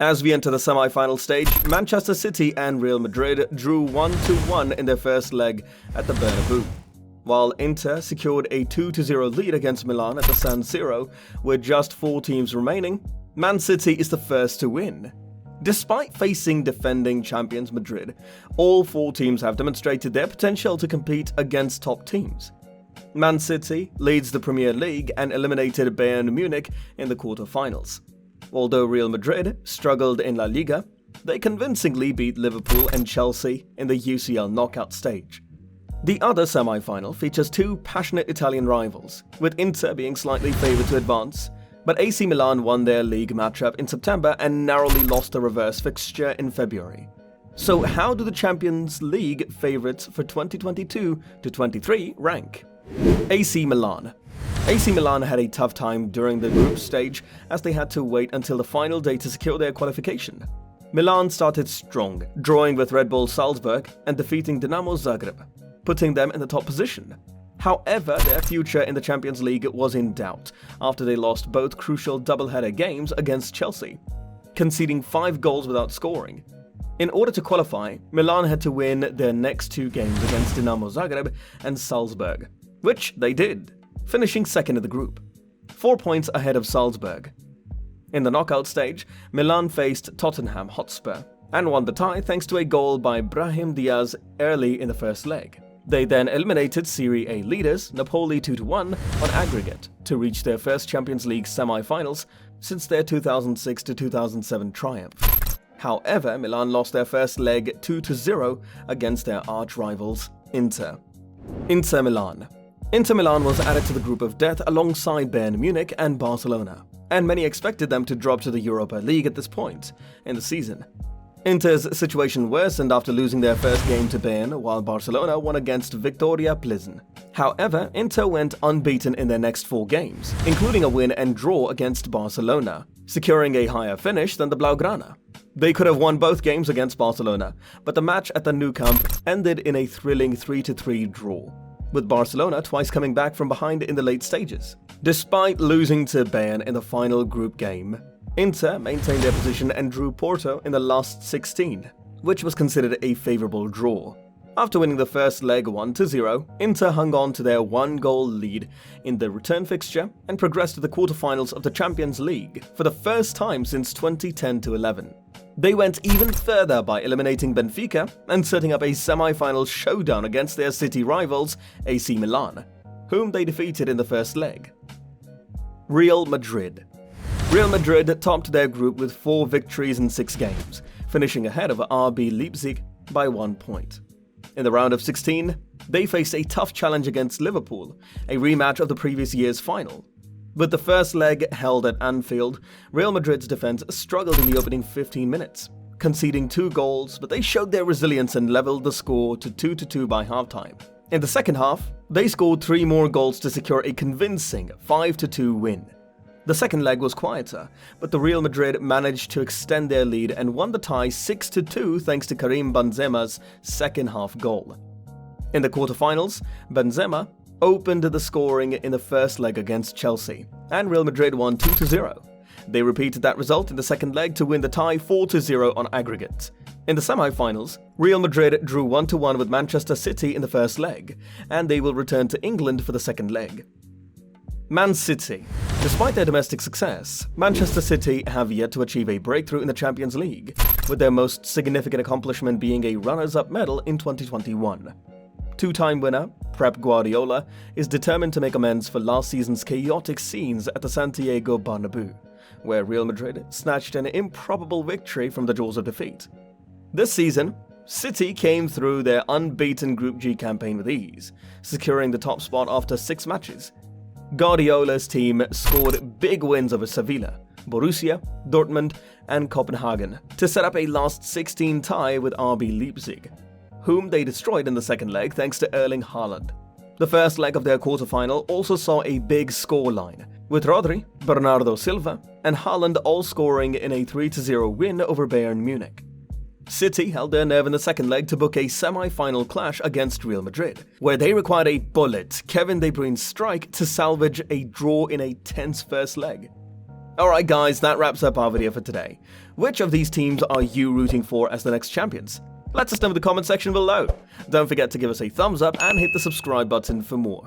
As we enter the semi-final stage, Manchester City and Real Madrid drew 1-1 in their first leg at the Bernabeu, while Inter secured a 2-0 lead against Milan at the San Siro. With just 4 teams remaining, Man City is the first to win. Despite facing defending champions Madrid, all 4 teams have demonstrated their potential to compete against top teams. Man City leads the Premier League and eliminated Bayern Munich in the quarter-finals. Although Real Madrid struggled in La Liga, they convincingly beat Liverpool and Chelsea in the UCL knockout stage. The other semi-final features 2 passionate Italian rivals, with Inter being slightly favoured to advance, but AC Milan won their league matchup in September and narrowly lost the reverse fixture in February. So how do the Champions League favourites for 2022-23 rank? AC Milan. AC Milan had a tough time during the group stage as they had to wait until the final day to secure their qualification. Milan started strong, drawing with Red Bull Salzburg and defeating Dinamo Zagreb, putting them in the top position. However, their future in the Champions League was in doubt after they lost both crucial double-header games against Chelsea, conceding 5 goals without scoring. In order to qualify, Milan had to win their next 2 games against Dinamo Zagreb and Salzburg, which they did, finishing second in the group, 4 points ahead of Salzburg. In the knockout stage, Milan faced Tottenham Hotspur and won the tie thanks to a goal by Brahim Diaz early in the first leg. They then eliminated Serie A leaders Napoli 2-1 on aggregate to reach their first Champions League semi-finals since their 2006-2007 triumph. However, Milan lost their first leg 2-0 against their arch-rivals Inter. Inter Milan. Inter Milan was added to the group of death alongside Bayern Munich and Barcelona, and many expected them to drop to the Europa League at this point in the season. Inter's situation worsened after losing their first game to Bayern, while Barcelona won against Victoria Plzen. However, Inter went unbeaten in their next 4 games, including a win and draw against Barcelona, securing a higher finish than the Blaugrana. They could have won both games against Barcelona, but the match at the Nou Camp ended in a thrilling 3-3 draw, with Barcelona twice coming back from behind in the late stages. Despite losing to Bayern in the final group game, Inter maintained their position and drew Porto in the last 16, which was considered a favourable draw. After winning the first leg 1-0, Inter hung on to their 1-goal lead in the return fixture and progressed to the quarter-finals of the Champions League for the first time since 2010-11. They went even further by eliminating Benfica and setting up a semi-final showdown against their city rivals AC Milan, whom they defeated in the first leg. Real Madrid. Real Madrid topped their group with 4 victories in 6 games, finishing ahead of RB Leipzig by 1 point. In the round of 16, they faced a tough challenge against Liverpool, a rematch of the previous year's final. With the first leg held at Anfield, Real Madrid's defense struggled in the opening 15 minutes, conceding 2 goals, but they showed their resilience and leveled the score to 2-2 by halftime. In the second half, they scored 3 more goals to secure a convincing 5-2 win. The second leg was quieter, but the Real Madrid managed to extend their lead and won the tie 6-2 thanks to Karim Benzema's second-half goal. In the quarter-finals, Benzema opened the scoring in the first leg against Chelsea, and Real Madrid won 2-0. They repeated that result in the second leg to win the tie 4-0 on aggregate. In the semi-finals, Real Madrid drew 1-1 with Manchester City in the first leg, and they will return to England for the second leg. Man City. Despite their domestic success, Manchester City have yet to achieve a breakthrough in the Champions League, with their most significant accomplishment being a runners-up medal in 2021. 2-time winner Pep Guardiola is determined to make amends for last season's chaotic scenes at the Santiago Bernabeu, where Real Madrid snatched an improbable victory from the jaws of defeat. This season, City came through their unbeaten Group G campaign with ease, securing the top spot after 6 matches. Guardiola's team scored big wins over Sevilla, Borussia, Dortmund, and Copenhagen to set up a last 16 tie with RB Leipzig, whom they destroyed in the second leg thanks to Erling Haaland. The first leg of their quarterfinal also saw a big scoreline, with Rodri, Bernardo Silva, and Haaland all scoring in a 3-0 win over Bayern Munich. City held their nerve in the second leg to book a semi-final clash against Real Madrid, where they required a bullet Kevin De Bruyne strike to salvage a draw in a tense first leg. Alright guys, that wraps up our video for today. Which of these teams are you rooting for as the next champions? Let us know in the comment section below. Don't forget to give us a thumbs up and hit the subscribe button for more.